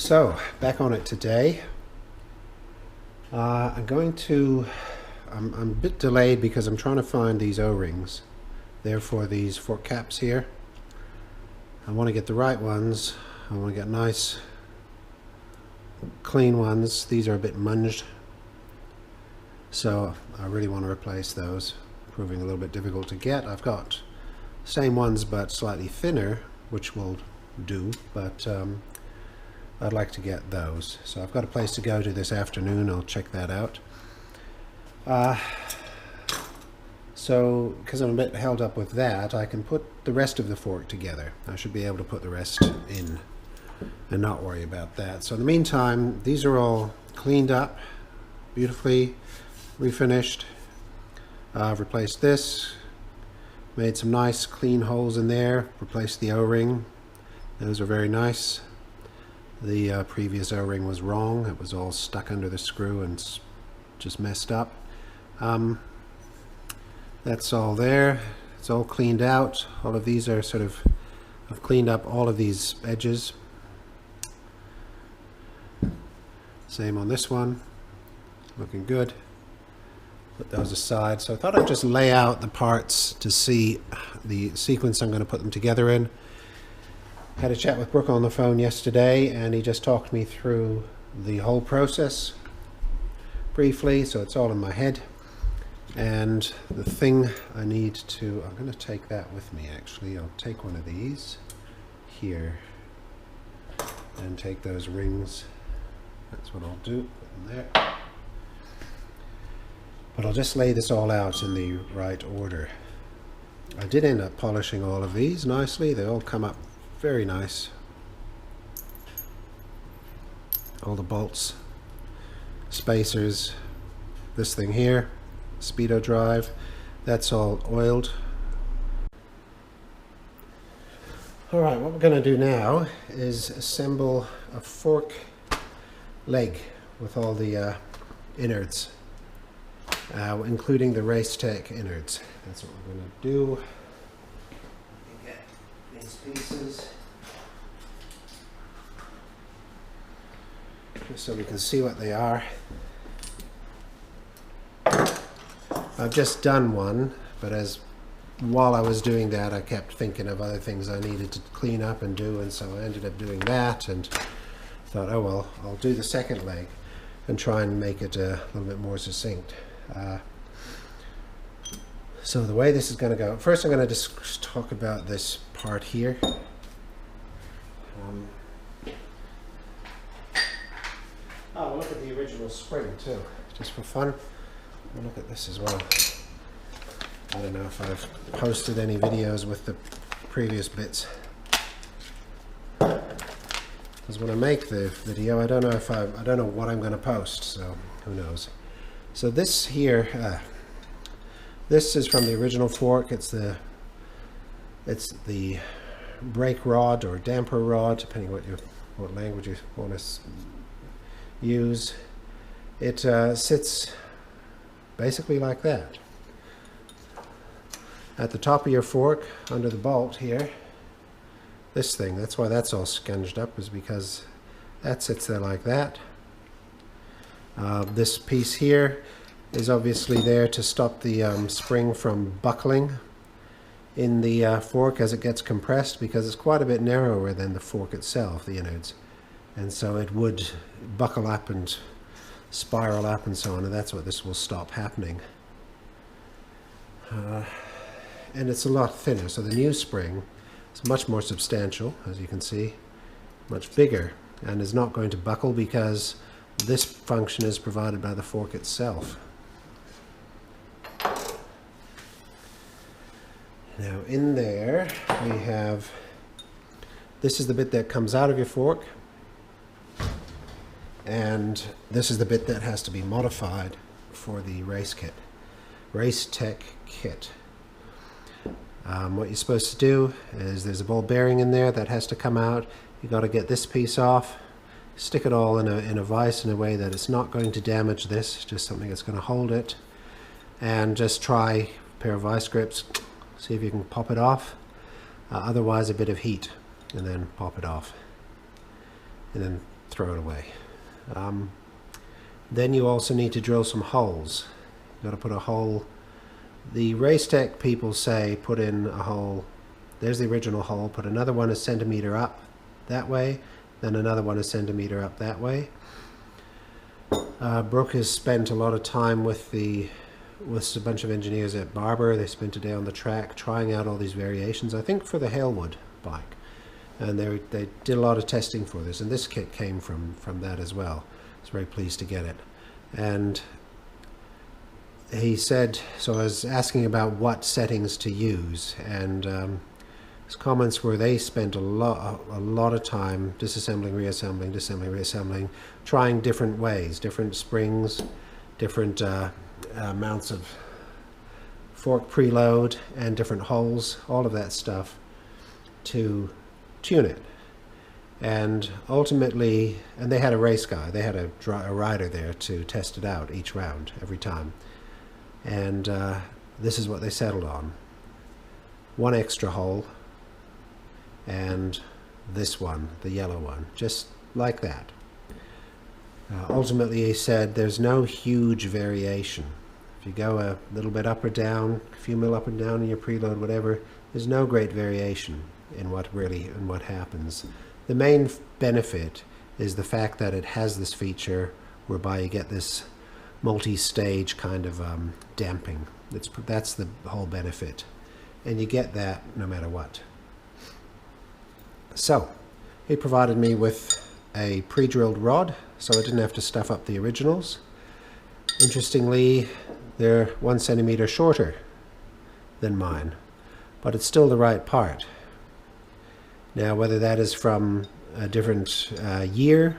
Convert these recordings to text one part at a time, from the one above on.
So, back on it today. I'm a bit delayed because I'm trying to find these O-rings. They're for these fork caps here. I want to get the right ones. I want to get nice, clean ones. These are a bit munged, so I really want to replace those. Proving a little bit difficult to get. I've got same ones but slightly thinner, which will do, but I'd like to get those. So I've got a place to go to this afternoon. I'll check that out. So because I'm a bit held up with that, I can put the rest of the fork together. I should be able to put the rest in and not worry about that. So in the meantime, these are all cleaned up, beautifully refinished. I've replaced this, made some nice clean holes in there, replaced the O-ring. Those are very nice. The previous O-ring was wrong. It was all stuck under the screw and just messed up. That's all there. It's all cleaned out. All of these are I've cleaned up all of these edges. Same on this one. Looking good. Put those aside. So I thought I'd just lay out the parts to see the sequence I'm going to put them together in. Had a chat with Brook on the phone yesterday, and he just talked me through the whole process briefly, so it's all in my head. And the thing I need to, I'm going to take that with me actually. I'll take one of these here and take those rings. That's what I'll do, put them there. But I'll just lay this all out in the right order. I did end up polishing all of these nicely. They all come up very nice. All the bolts, spacers, this thing here, speedo drive, that's all oiled. Alright, what we're going to do now is assemble a fork leg with all the innards, including the Racetech innards. That's what we're going to do. Get these pieces just so we can see what they are. I've just done one, but while I was doing that, I kept thinking of other things I needed to clean up and do, and so I ended up doing that and thought, oh well, I'll do the second leg and try and make it a little bit more succinct. So the way this is going to go, first I'm going to just talk about this part here. We'll look at the original spring too, just for fun. We'll look at this as well. I don't know if I've posted any videos with the previous bits. Because when I make the video, I don't know what I'm going to post, so who knows. So this here, this is from the original fork. It's the brake rod or damper rod, depending what language you want to use. It sits basically like that. At the top of your fork, under the bolt here, this thing, that's why that's all scunged up, is because that sits there like that. This piece here is obviously there to stop the spring from buckling in the fork as it gets compressed, because it's quite a bit narrower than the fork itself, the innards, and so it would buckle up and spiral up and so on, and that's what this will stop happening. And it's a lot thinner, so the new spring is much more substantial, as you can see, much bigger, and is not going to buckle because this function is provided by the fork itself. Now in there we have, this is the bit that comes out of your fork, and this is the bit that has to be modified for the Racetech kit. What you're supposed to do is, there's a ball bearing in there that has to come out. You got to get this piece off, stick it all in a vise in a way that it's not going to damage this, just something that's going to hold it, and just try a pair of vice grips, see if you can pop it off. Otherwise a bit of heat, and then pop it off, and then throw it away. Then you also need to drill some holes. You've got to put a hole. The Race Tech people say put in a hole. There's the original hole. Put another one a centimeter up that way, then another one a centimeter up that way. Brook has spent a lot of time with a bunch of engineers at Barber. They spent a day on the track trying out all these variations, I think for the Halewood bike. And they did a lot of testing for this, and this kit came from that as well. I was very pleased to get it. And he said, so I was asking about what settings to use, and his comments were they spent a lot of time disassembling, reassembling, disassembling, reassembling, trying different ways, different springs, different amounts of fork preload, and different holes, all of that stuff to tune it. And ultimately, and they had a race guy, they had a rider there to test it out each round, every time. And this is what they settled on. One extra hole, and this one, the yellow one, just like that. Ultimately, he said there's no huge variation. If you go a little bit up or down, a few mil up and down in your preload, whatever, there's no great variation in what happens. The main benefit is the fact that it has this feature whereby you get this multi-stage kind of damping. That's the whole benefit, and you get that no matter what. So he provided me with a pre-drilled rod, so I didn't have to stuff up the originals. Interestingly, they're 1 centimeter shorter than mine, but it's still the right part. Now, whether that is from a different year,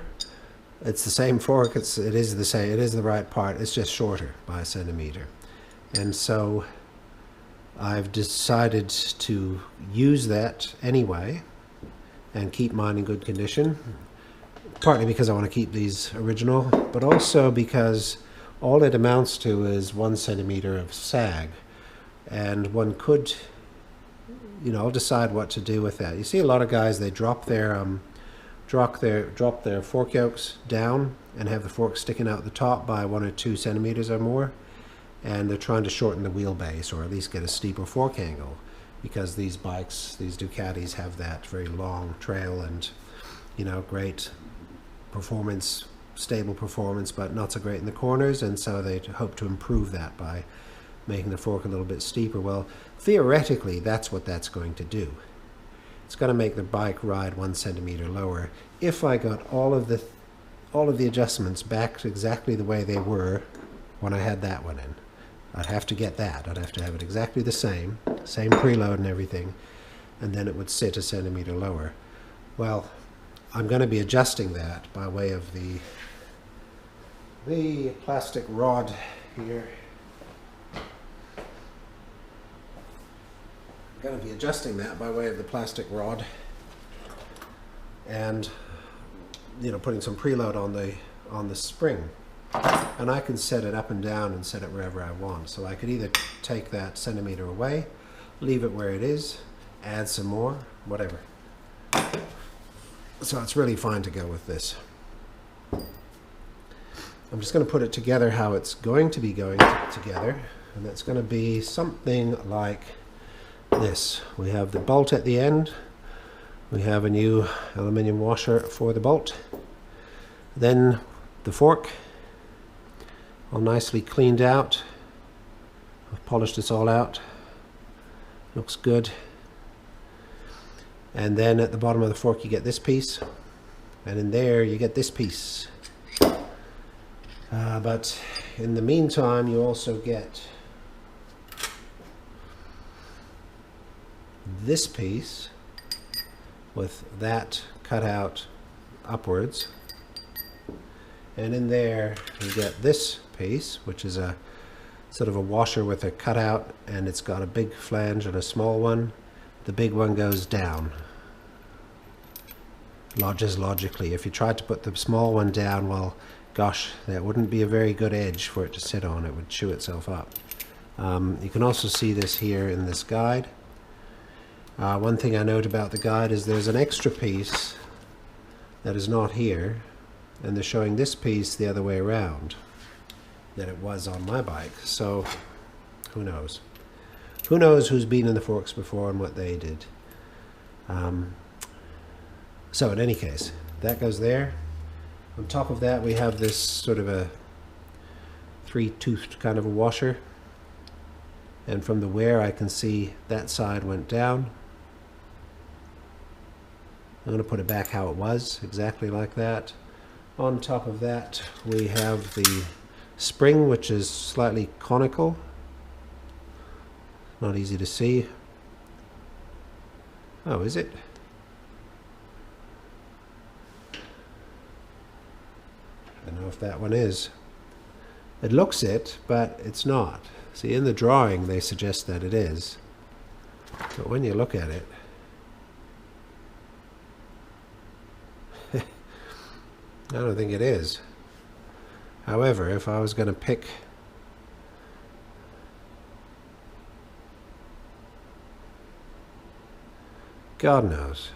it's the same fork. It is the same. It is the right part. It's just shorter by 1 centimeter, and so I've decided to use that anyway and keep mine in good condition. Partly because I want to keep these original, but also because all it amounts to is 1 centimeter of sag, and one could, I'll decide what to do with that. You see a lot of guys, they drop their fork yokes down and have the fork sticking out the top by 1 or 2 centimeters or more, and they're trying to shorten the wheelbase or at least get a steeper fork angle, because these bikes, these Ducatis, have that very long trail and great performance, stable performance, but not so great in the corners, and so they hope to improve that by making the fork a little bit steeper. Well, theoretically, that's what that's going to do. It's going to make the bike ride 1 centimeter lower if I got all of the adjustments back to exactly the way they were when I had that one in. I'd have to get that. I'd have to have it exactly the same preload and everything, and then it would sit 1 centimeter lower. Well, I'm going to be adjusting that by way of the plastic rod here. I'm going to be adjusting that by way of the plastic rod, and putting some preload on the spring. And I can set it up and down and set it wherever I want. So I could either take that centimeter away, leave it where it is, add some more, whatever. So it's really fine to go with this. I'm just going to put it together how it's going to be going together, and that's going to be something like this. We have the bolt at the end. We have a new aluminium washer for the bolt. Then the fork, all nicely cleaned out. I've polished this all out. Looks good. And then at the bottom of the fork you get this piece, and in there you get this piece. But in the meantime you also get this piece with that cut out upwards, and in there you get this piece, which is a sort of a washer with a cutout, and it's got a big flange and a small one. The big one goes down. Just logically, if you tried to put the small one down, well, gosh, that wouldn't be a very good edge for it to sit on. It would chew itself up. You can also see this here in this guide. One thing I note about the guide is there's an extra piece that is not here, and they're showing this piece the other way around than it was on my bike. So who knows? Who knows who's been in the forks before and what they did. So in any case, that goes there. On top of that, we have this sort of a three-toothed kind of a washer. And from the wear, I can see that side went down. I'm going to put it back how it was, exactly like that. On top of that, we have the spring, which is slightly conical. Not easy to see. Oh, is it? I don't know if that one is. It looks it, but it's not. See, in the drawing, they suggest that it is. But when you look at it, I don't think it is. However, if I was going to pick God knows,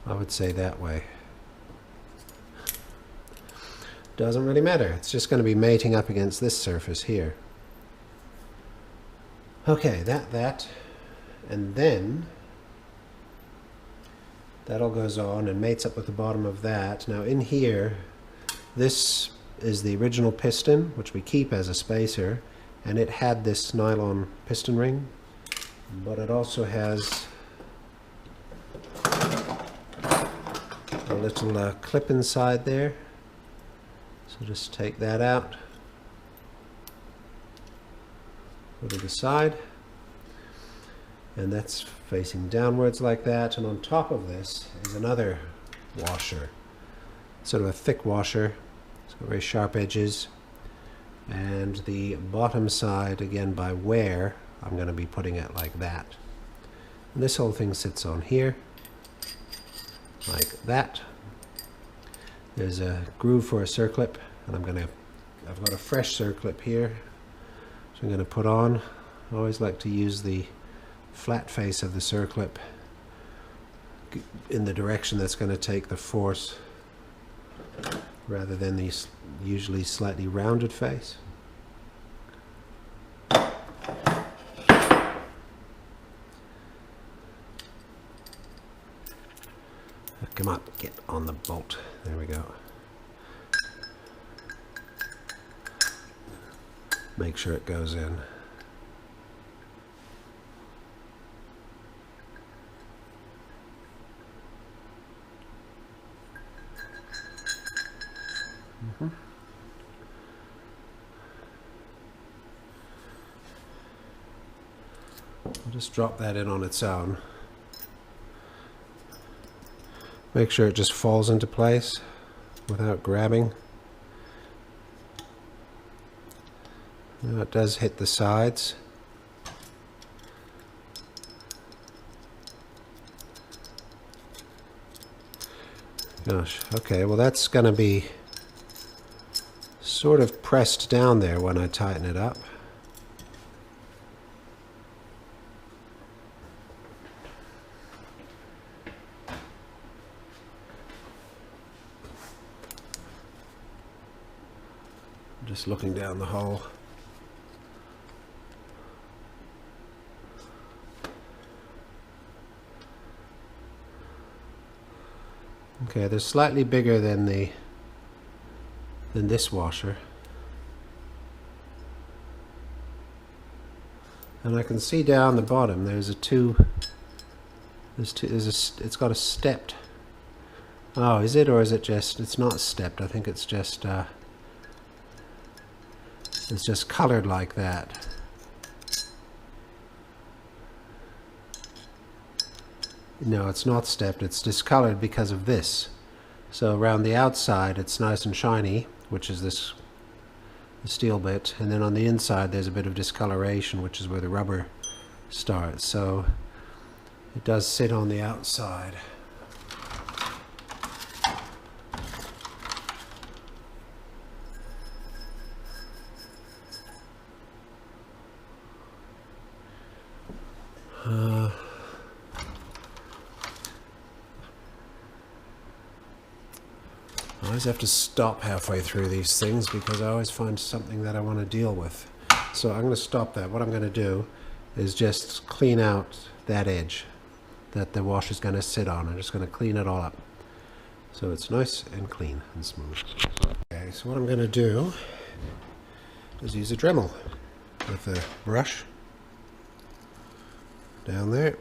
I would say that way. Doesn't really matter. It's just going to be mating up against this surface here. Okay, that, and then that all goes on and mates up with the bottom of that. Now in here, this is the original piston, which we keep as a spacer, and it had this nylon piston ring, but it also has a little clip inside there. So just take that out, put it aside, and that's facing downwards like that. And on top of this is another washer, sort of a thick washer. It's got very sharp edges, and the bottom side, again by wear, I'm going to be putting it like that. And this whole thing sits on here like that. There's a groove for a circlip, and I've got a fresh circlip here, so I'm going to put on. I always like to use the flat face of the circlip in the direction that's going to take the force, rather than the usually slightly rounded face. Come on, get on the bolt. There we go. Make sure it goes in. I'll just drop that in on its own. Make sure it just falls into place without grabbing. Now it does hit the sides. Gosh, okay, well that's going to be sort of pressed down there when I tighten it up. Just looking down the hole. Okay, they're slightly bigger than this washer, and I can see down the bottom there's it's got a stepped. Oh, is it, or is it just? It's not stepped. I think it's just colored like that. No, it's not stepped, it's discolored because of this. So around the outside it's nice and shiny, which is the steel bit, and then on the inside there's a bit of discoloration, which is where the rubber starts. So it does sit on the outside. I always have to stop halfway through these things because I always find something that I want to deal with. So I'm going to stop that. What I'm going to do is just clean out that edge that the wash is going to sit on. I'm just going to clean it all up so it's nice and clean and smooth. Okay, so what I'm going to do is use a Dremel with a brush down there.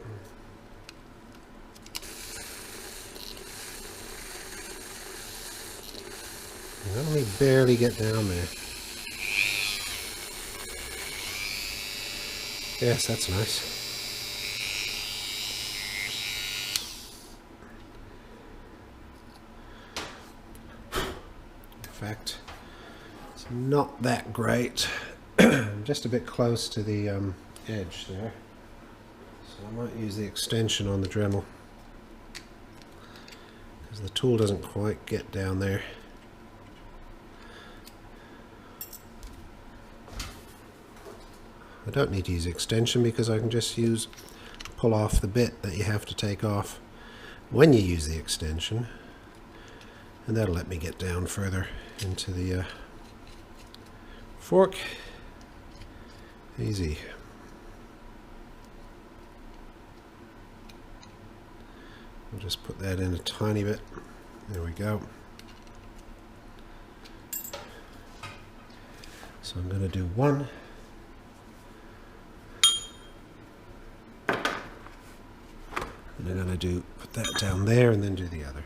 And only barely get down there. Yes, that's nice. In fact, it's not that great. I'm just a bit close to the edge there. So I might use the extension on the Dremel because the tool doesn't quite get down there. I don't need to use extension because I can just pull off the bit that you have to take off when you use the extension, and that'll let me get down further into the fork. Easy. I'll just put that in a tiny bit. There we go. So I'm going to do one. And I'm going to put that down there and then do the other.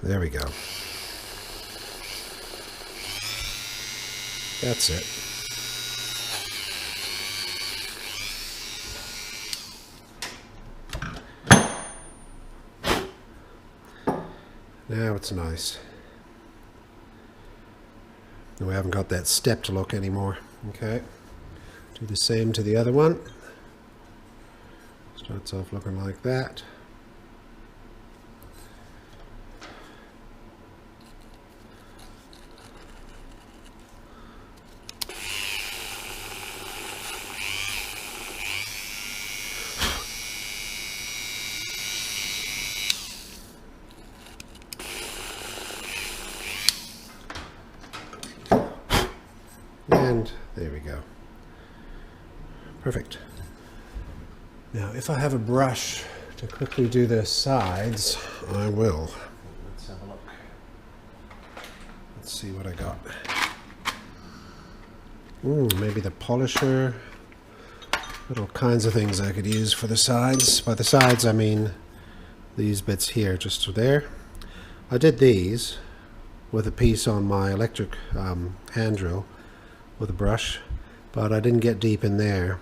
There we go. That's it. Now it's nice. And we haven't got that stepped look anymore. Okay. Do the same to the other one. Starts off looking like that. And there we go. Perfect. Now, if I have a brush to quickly do the sides, I will. Let's have a look. Let's see what I got. Maybe the polisher. Got all kinds of things I could use for the sides. By the sides, I mean these bits here, just there. I did these with a piece on my electric hand drill with a brush, but I didn't get deep in there.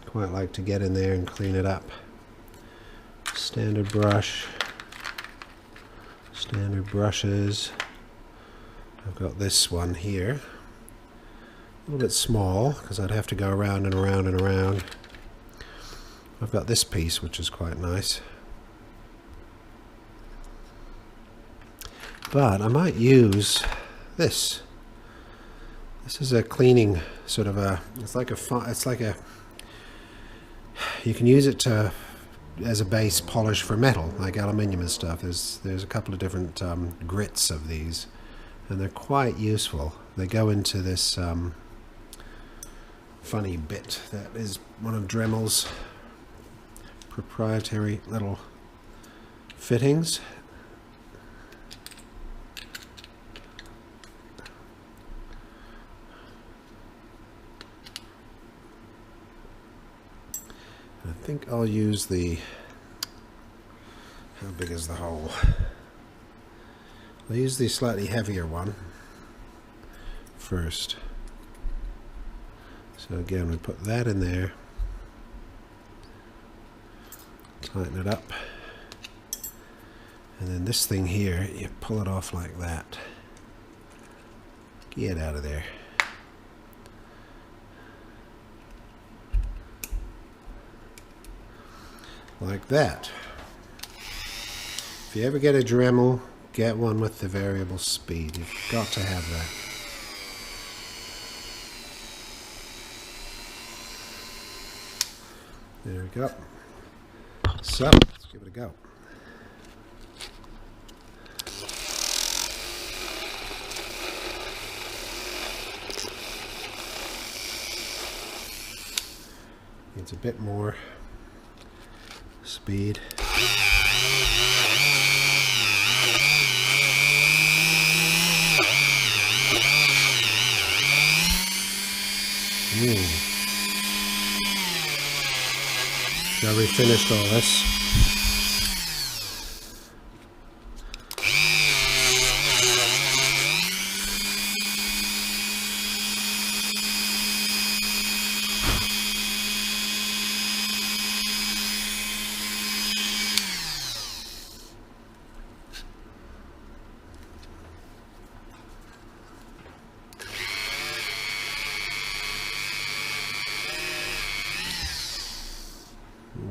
Quite like to get in there and clean it up. Standard brush, standard brushes. I've got this one here, a little bit small because I'd have to go around and around and around. I've got this piece which is quite nice, but I might use this. This is a cleaning sort of a, you can use it as a base polish for metal, like aluminium and stuff. There's a couple of different grits of these, and they're quite useful. They go into this funny bit that is one of Dremel's proprietary little fittings. I think I'll use the, how big is the hole? I'll use the slightly heavier one first. So again, we put that in there, tighten it up, and then this thing here, you pull it off like that. Get out of there. Like that. If you ever get a Dremel, get one with the variable speed. You've got to have that. There we go. So, let's give it a go. Needs a bit more speed. Now we finished all this.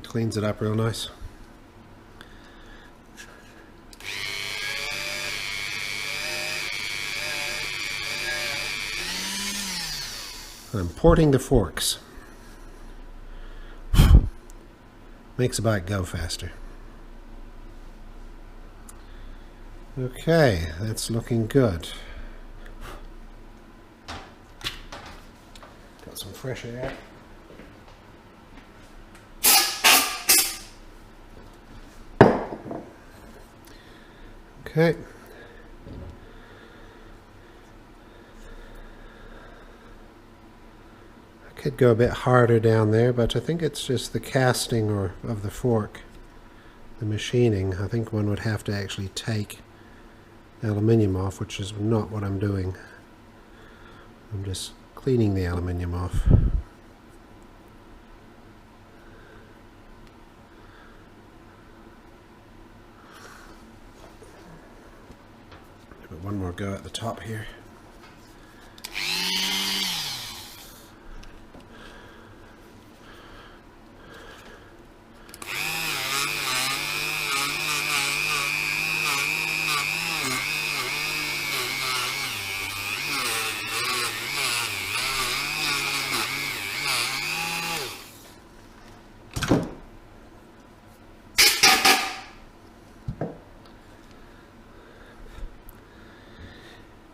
Cleans it up real nice. I'm porting the forks. Makes the bike go faster. Okay, that's looking good. Got some fresh air. Okay. I could go a bit harder down there, but I think it's just the casting of the fork, the machining. I think one would have to actually take aluminium off, which is not what I'm doing. I'm just cleaning the aluminium off. One more go at the top here.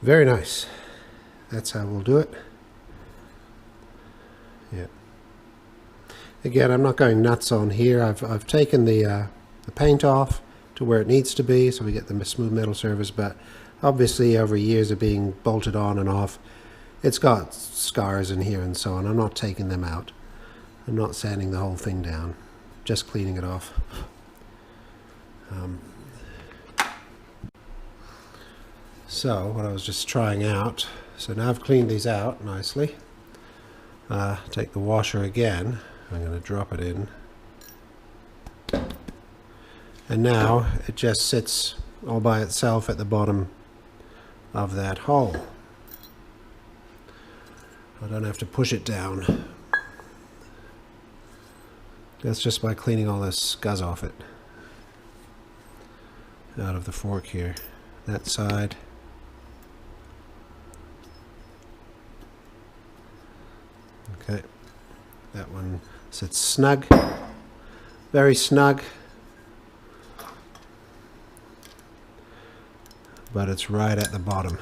Very nice. That's how we'll do it. Yeah. Again, I'm not going nuts on here. I've taken the paint off to where it needs to be, so we get the smooth metal surface. But obviously, over years of being bolted on and off, it's got scars in here and so on. I'm not taking them out. I'm not sanding the whole thing down. Just cleaning it off. So what I was just trying out, so now I've cleaned these out nicely. Take the washer again, I'm going to drop it in, and now it just sits all by itself at the bottom of that hole. I don't have to push it down. That's just by cleaning all this scuzz off it, out of the fork here. That side. Okay, that one sits snug, very snug, but it's right at the bottom.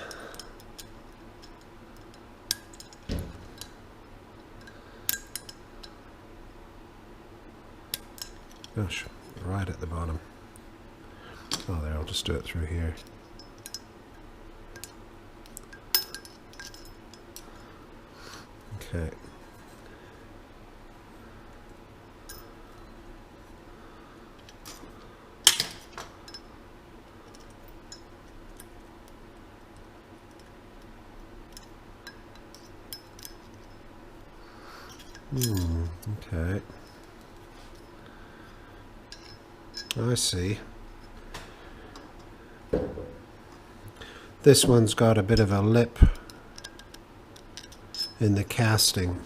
Gosh, right at the bottom. Oh, there, I'll just do it through here. Okay. Okay. I see. This one's got a bit of a lip in the casting.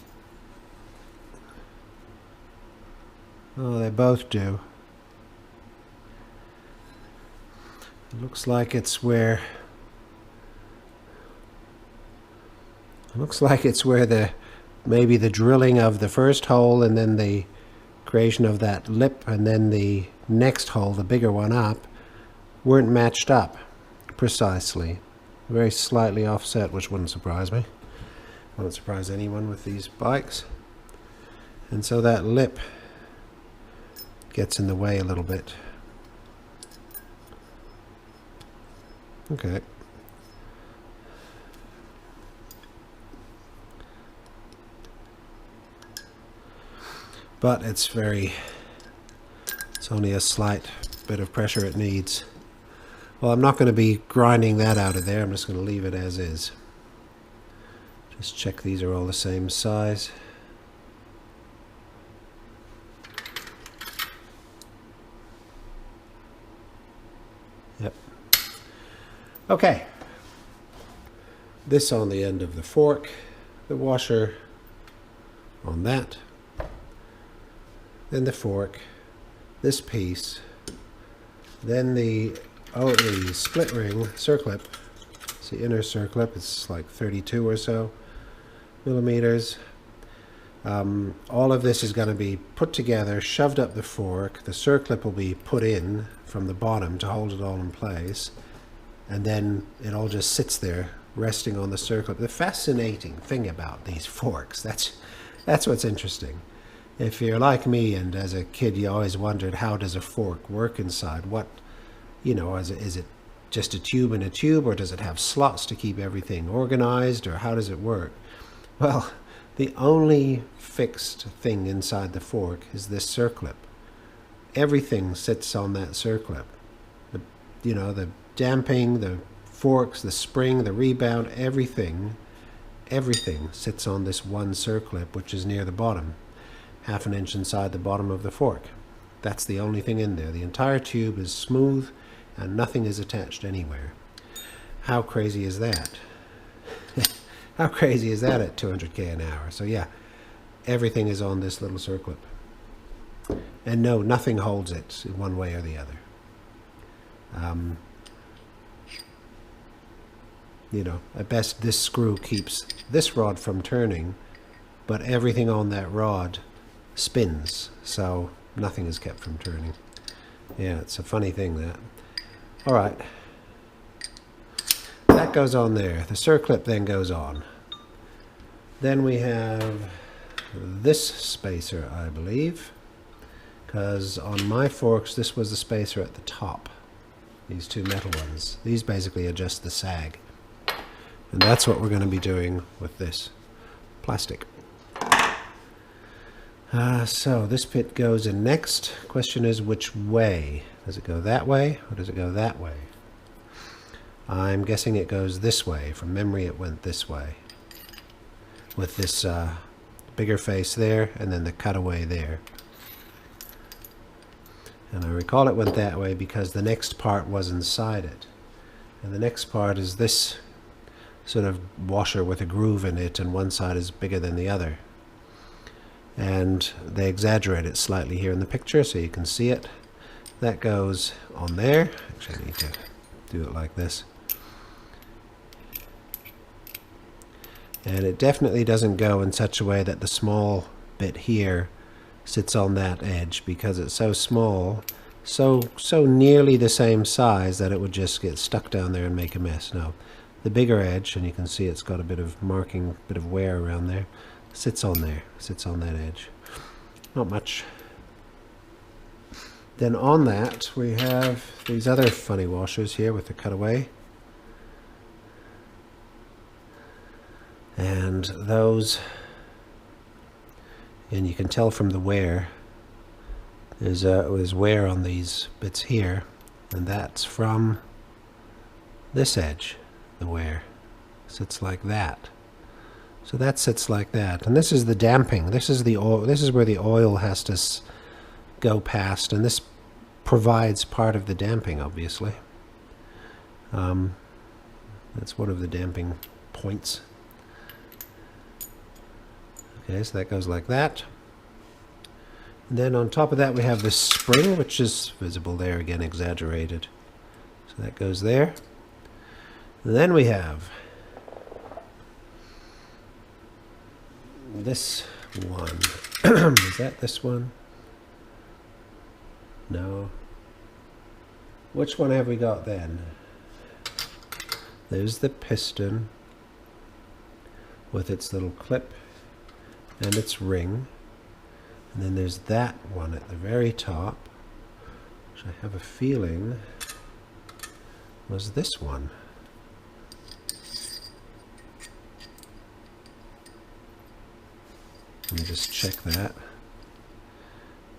Oh, they both do. It looks like it's where maybe the drilling of the first hole and then the creation of that lip and then the next hole, the bigger one up, weren't matched up precisely. Very slightly offset, which wouldn't surprise me. Won't surprise anyone with these bikes. And so that lip gets in the way a little bit. Okay. But it's only a slight bit of pressure it needs. Well, I'm not going to be grinding that out of there. I'm just going to leave it as is. Just check these are all the same size. Yep. Okay. This on the end of the fork, the washer on that, then the fork, this piece, then the split ring circlip. It's the inner circlip. It's like 32 or so millimeters. All of this is going to be put together, shoved up the fork. The circlip will be put in from the bottom to hold it all in place, and then it all just sits there resting on the circlip. The fascinating thing about these forks, that's what's interesting. If you're like me and as a kid you always wondered, how does a fork work inside? What, you know, is it just a tube in a tube, or does it have slots to keep everything organized, or how does it work? Well, the only fixed thing inside the fork is this circlip. Everything sits on that circlip. The damping, the forks, the spring, the rebound, everything sits on this one circlip, which is near the bottom, 1/2 inch inside the bottom of the fork. That's the only thing in there. The entire tube is smooth and nothing is attached anywhere. How crazy is that? How crazy is that at 200k an hour? So yeah, everything is on this little circlip. And no, nothing holds it in one way or the other. At best this screw keeps this rod from turning, but everything on that rod spins, so nothing is kept from turning. Yeah, it's a funny thing, that. All right. That goes on there. The circlip then goes on. Then we have this spacer, I believe, because on my forks this was the spacer at the top. These two metal ones. These basically adjust the sag. And that's what we're going to be doing with this plastic. So this bit goes in next. Question is, which way? Does it go that way or does it go that way? I'm guessing it goes this way. From memory it went this way, with this bigger face there and then the cutaway there. And I recall it went that way because the next part was inside it. And the next part is this sort of washer with a groove in it, and one side is bigger than the other. And they exaggerate it slightly here in the picture so you can see it. That goes on there. Actually, I need to do it like this. And it definitely doesn't go in such a way that the small bit here sits on that edge, because it's so small, so nearly the same size that it would just get stuck down there and make a mess. No, the bigger edge, and you can see it's got a bit of marking, bit of wear around there, sits on there, sits on that edge. Not much. Then on that we have these other funny washers here with the cutaway. And those, and you can tell from the wear, there's wear on these bits here, and that's from this edge. The wear sits like that. So that sits like that, and this is the damping. This is the oil. This is where the oil has to go past, and this provides part of the damping, obviously. That's one of the damping points. Okay, so that goes like that. And then on top of that we have this spring, which is visible there, again exaggerated. So that goes there. And then we have this one. Is that this one? No. Which one have we got then? There's the piston with its little clip and its ring. And then there's that one at the very top, which I have a feeling was this one. Let me just check that.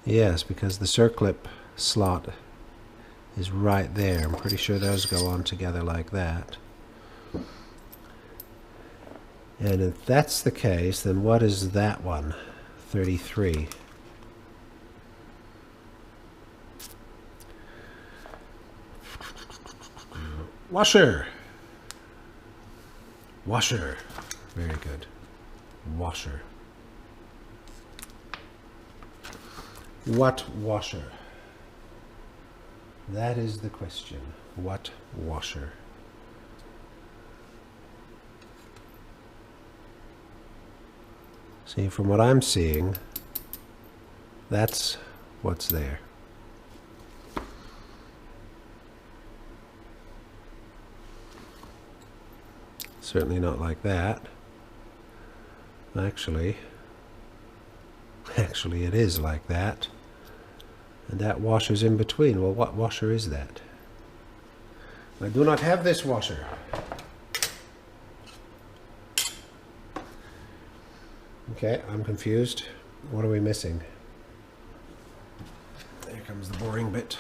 Yes, because the circlip slot is right there. I'm pretty sure those go on together like that. And if that's the case, then what is that one? 33. Washer. Washer. Very good. Washer. What washer? That is the question. What washer? See, from what I'm seeing, that's what's there. Certainly not like that. Actually it is like that. And that washer's in between. Well, what washer is that? I do not have this washer. Okay, I'm confused. What are we missing? There comes the boring bit.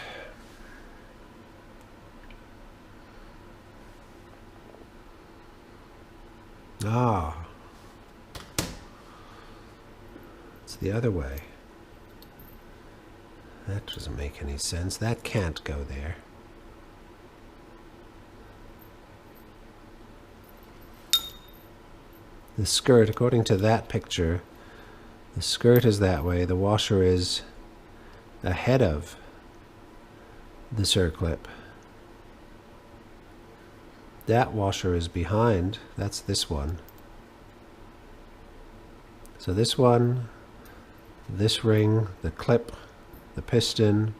Ah. It's the other way. That doesn't make any sense. That can't go there. The skirt, according to that picture, the skirt is that way. The washer is ahead of the circlip. That washer is behind. That's this one. So this one, this ring, the clip, the piston,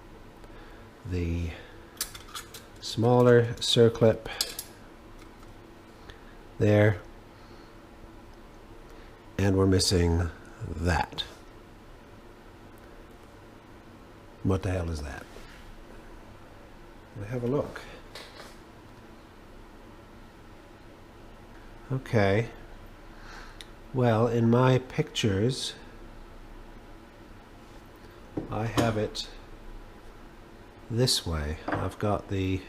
the smaller circlip there, and we're missing that. What the hell is that? Let me have a look. Okay. Well, in my pictures, I have it this way. I've got this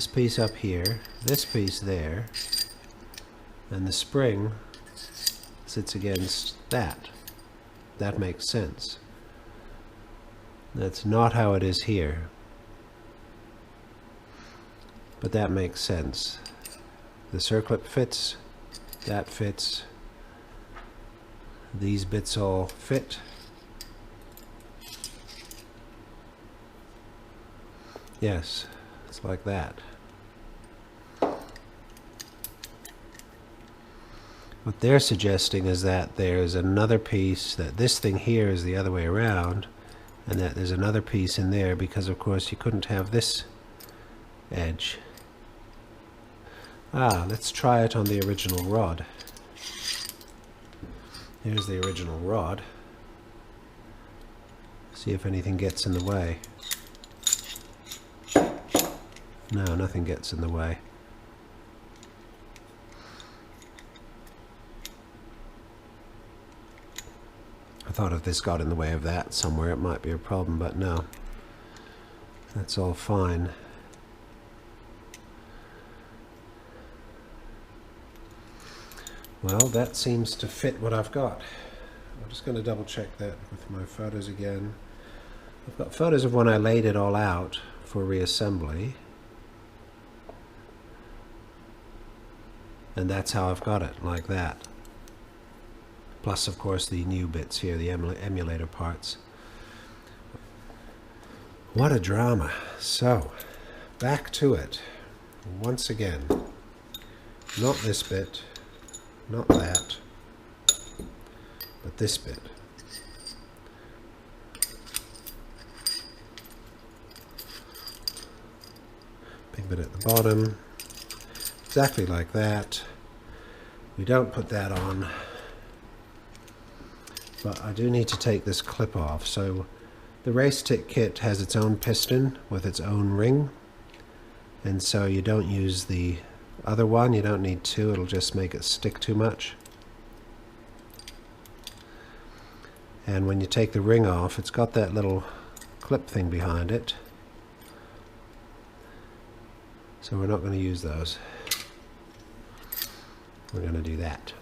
piece up here, this piece there, and the spring sits against that. That makes sense. That's not how it is here, but that makes sense. The circlip fits, that fits, these bits all fit. Yes, it's like that. What they're suggesting is that there's another piece, that this thing here is the other way around, and that there's another piece in there because of course you couldn't have this edge. Let's try it on the original rod. Here's the original rod. See if anything gets in the way. No, nothing gets in the way. I thought if this got in the way of that somewhere it might be a problem, but no. That's all fine. Well, that seems to fit what I've got. I'm just going to double check that with my photos again. I've got photos of when I laid it all out for reassembly. And that's how I've got it, like that. Plus, of course, the new bits here, the emulator parts. What a drama. So, back to it. Once again. Not this bit. Not that, but this bit. bit at the bottom, exactly like that. We don't put that on, but I do need to take this clip off. So the race kit has its own piston with its own ring, and so you don't use the other one. You don't need two, it'll just make it stick too much. And when you take the ring off, it's got that little clip thing behind it, so we're not going to use those. We're going to do that.